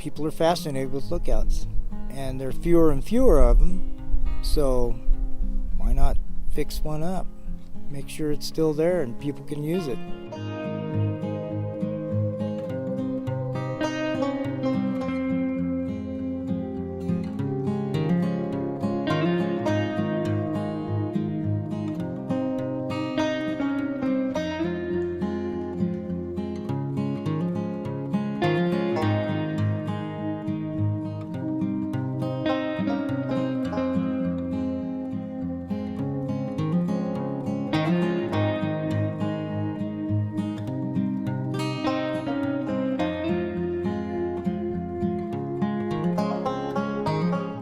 people are fascinated with lookouts, and there are fewer and fewer of them, so why not fix one up? Make sure it's still there and people can use it.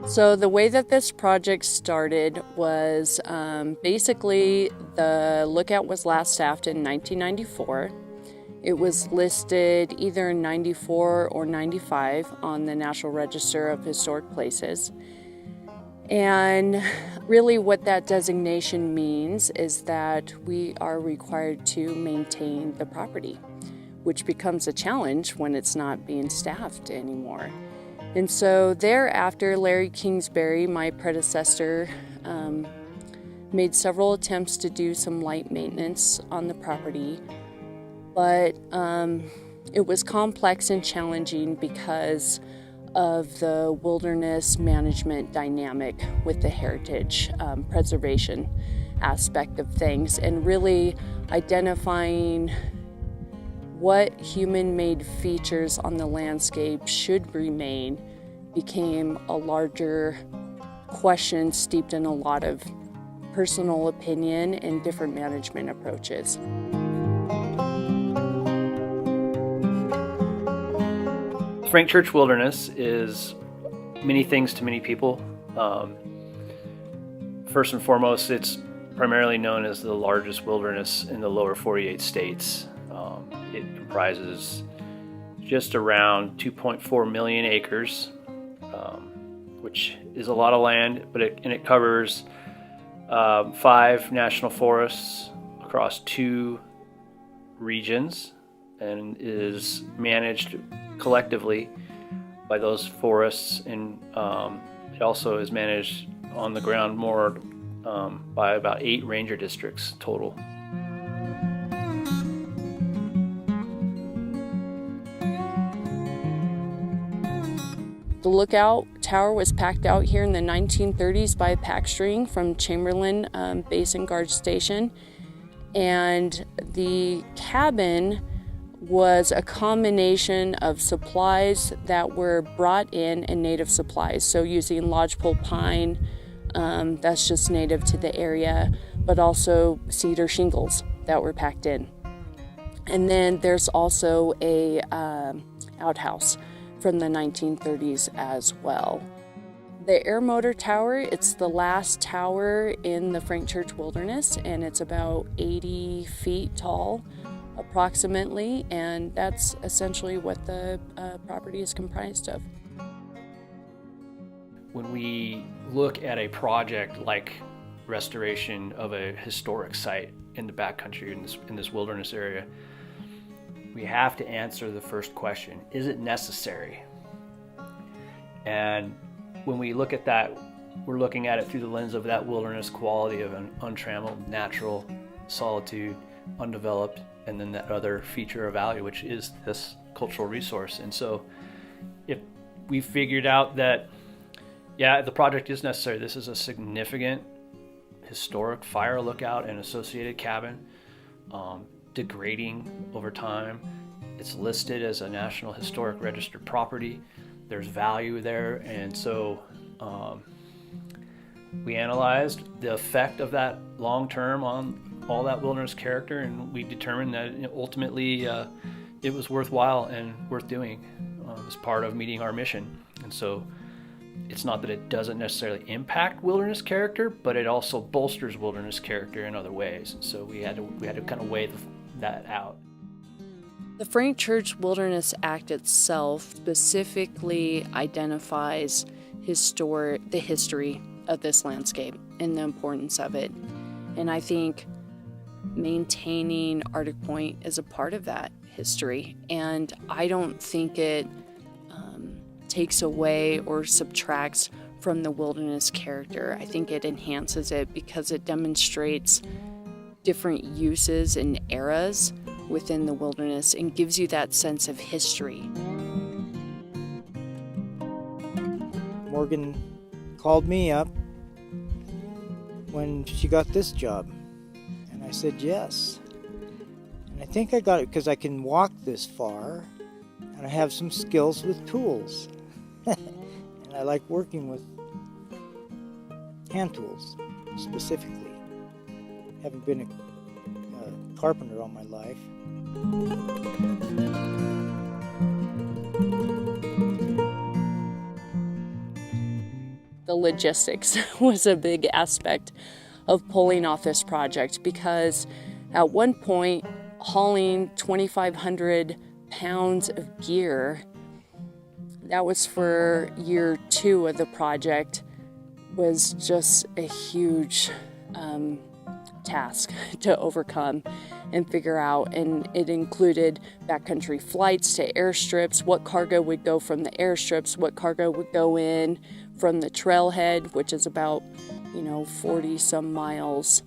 So the way that this project started was basically the lookout was last staffed in 1994. It was listed either in 94 or 95 on the National Register of Historic Places. And really what that designation means is that we are required to maintain the property, which becomes a challenge when it's not being staffed anymore. And so thereafter, Larry Kingsbury, my predecessor, made several attempts to do some light maintenance on the property, but it was complex and challenging because of the wilderness management dynamic with the heritage preservation aspect of things, and really identifying what human-made features on the landscape should remain became a larger question steeped in a lot of personal opinion and different management approaches. Frank Church Wilderness is many things to many people. First and foremost, it's primarily known as the largest wilderness in the lower 48 states. It comprises just around 2.4 million acres, which is a lot of land, but it covers 5 national forests across 2 regions, and is managed collectively by those forests, and it also is managed on the ground more by about 8 ranger districts total. The lookout tower was packed out here in the 1930s by a pack string from Chamberlain Basin Guard Station, and the cabin was a combination of supplies that were brought in and native supplies, so using lodgepole pine, that's just native to the area, but also cedar shingles that were packed in. And then there's also a outhouse from the 1930s as well. The air motor tower, it's the last tower in the Frank Church Wilderness, and it's about 80 feet tall approximately, and that's essentially what the property is comprised of. When we look at a project like restoration of a historic site in the backcountry in this wilderness area, we have to answer the first question: is it necessary? And when we look at that, we're looking at it through the lens of that wilderness quality of an untrammeled, natural solitude, undeveloped, and then that other feature of value, which is this cultural resource. And so if we figured out that, yeah, the project is necessary, this is a significant historic fire lookout and associated cabin, degrading over time. It's listed as a National Historic Registered property. There's value there, and so we analyzed the effect of that long term on all that wilderness character, and we determined that ultimately it was worthwhile and worth doing as part of meeting our mission. And so it's not that it doesn't necessarily impact wilderness character, but it also bolsters wilderness character in other ways. And so we had to kind of weigh that out. The Frank Church Wilderness Act itself specifically identifies the history of this landscape and the importance of it. And I think maintaining Arctic Point is a part of that history. And I don't think it takes away or subtracts from the wilderness character. I think it enhances it because it demonstrates different uses and eras within the wilderness and gives you that sense of history. Morgan called me up when she got this job, and I said yes. And I think I got it because I can walk this far, and I have some skills with tools. And I like working with hand tools, specifically. Having been a carpenter all my life. The logistics was a big aspect of pulling off this project because at one point hauling 2,500 pounds of gear, that was for year 2 of the project, was just a huge task to overcome and figure out, and it included backcountry flights to airstrips, what cargo would go from the airstrips, what cargo would go in from the trailhead, which is about 40 some miles,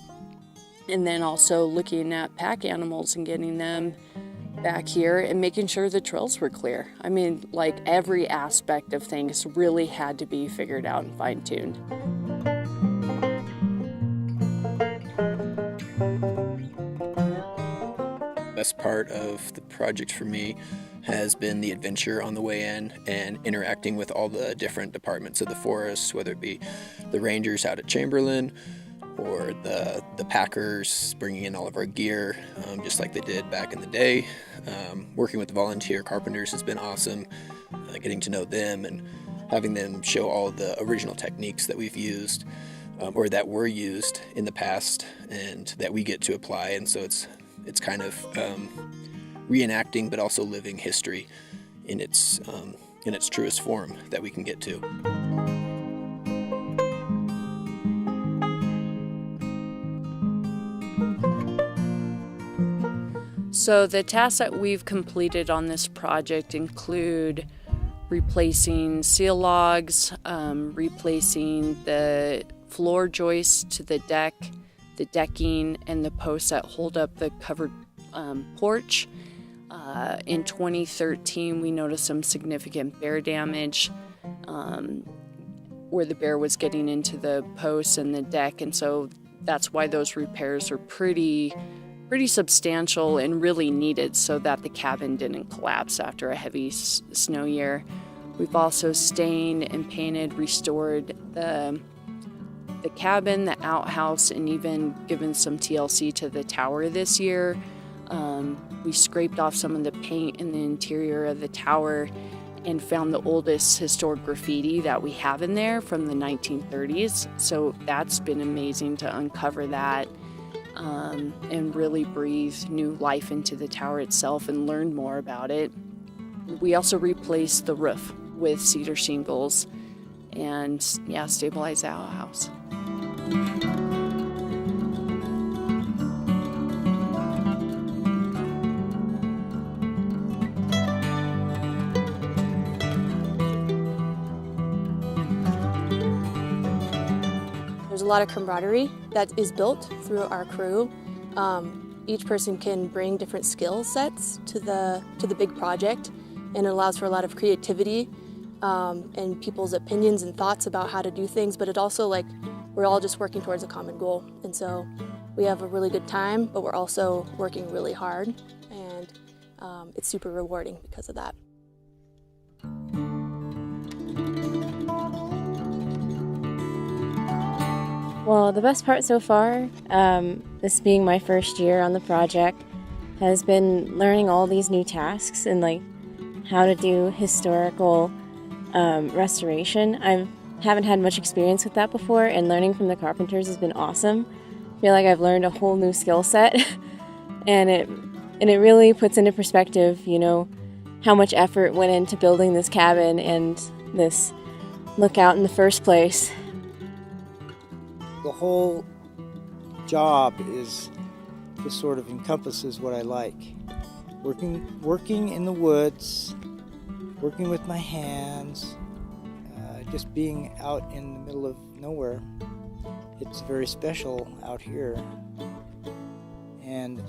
and then also looking at pack animals and getting them back here and making sure the trails were clear. I mean, like, every aspect of things really had to be figured out and fine-tuned. Best part of the project for me has been the adventure on the way in and interacting with all the different departments of the forest, whether it be the rangers out at Chamberlain or the packers bringing in all of our gear, just like they did back in the day. Working with the volunteer carpenters has been awesome, getting to know them and having them show all the original techniques that we've used or that were used in the past and that we get to apply. And so it's kind of reenacting, but also living history in its truest form that we can get to. So the tasks that we've completed on this project include replacing seal logs, replacing the floor joists to the deck, the decking, and the posts that hold up the covered porch. In 2013, we noticed some significant bear damage where the bear was getting into the posts and the deck, and so that's why those repairs are pretty substantial and really needed so that the cabin didn't collapse after a heavy snow year. We've also stained and painted, restored the cabin, the outhouse, and even given some TLC to the tower this year. We scraped off some of the paint in the interior of the tower and found the oldest historic graffiti that we have in there from the 1930s. So that's been amazing to uncover that and really breathe new life into the tower itself and learn more about it. We also replaced the roof with cedar shingles and stabilized the outhouse. There's a lot of camaraderie that is built through our crew. Each person can bring different skill sets to the big project, and it allows for a lot of creativity and people's opinions and thoughts about how to do things, but it also, like, we're all just working towards a common goal. And so we have a really good time, but we're also working really hard, and it's super rewarding because of that. Well, the best part so far, this being my first year on the project, has been learning all these new tasks and like how to do historical restoration. I haven't had much experience with that before, and learning from the carpenters has been awesome. I feel like I've learned a whole new skill set, and it really puts into perspective, how much effort went into building this cabin and this lookout in the first place. The whole job just sort of encompasses what I like. Working in the woods, working with my hands, just being out in the middle of nowhere, it's very special out here. And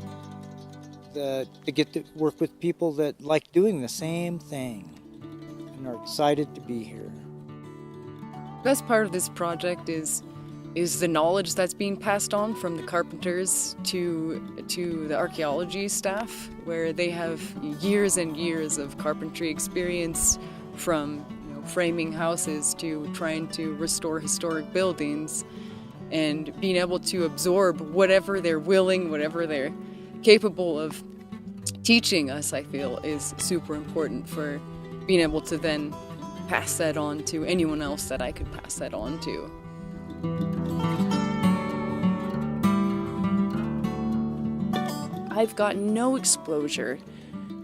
to get to work with people that like doing the same thing and are excited to be here. Best part of this project is the knowledge that's being passed on from the carpenters to the archaeology staff, where they have years and years of carpentry experience, from framing houses to trying to restore historic buildings, and being able to absorb whatever they're willing, whatever they're capable of teaching us, I feel, is super important for being able to then pass that on to anyone else that I could pass that on to. I've gotten no exposure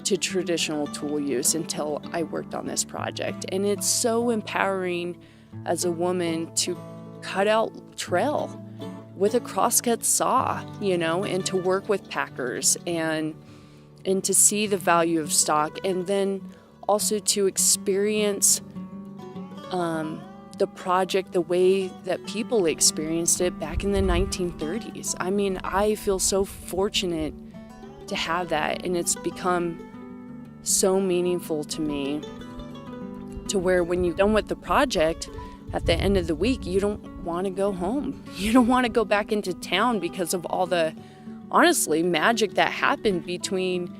to traditional tool use until I worked on this project, and it's so empowering as a woman to cut out trail with a crosscut saw, and to work with packers and to see the value of stock, and then also to experience the project the way that people experienced it back in the 1930s. I mean, I feel so fortunate to have that, and it's become so meaningful to me, to where when you're done with the project at the end of the week, you don't want to go home. You don't want to go back into town because of all the, honestly, magic that happened between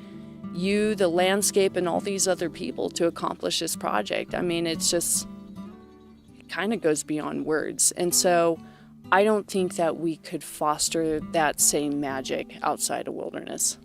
you, the landscape, and all these other people to accomplish this project. I mean, it's just, it kind of goes beyond words. And so I don't think that we could foster that same magic outside of wilderness.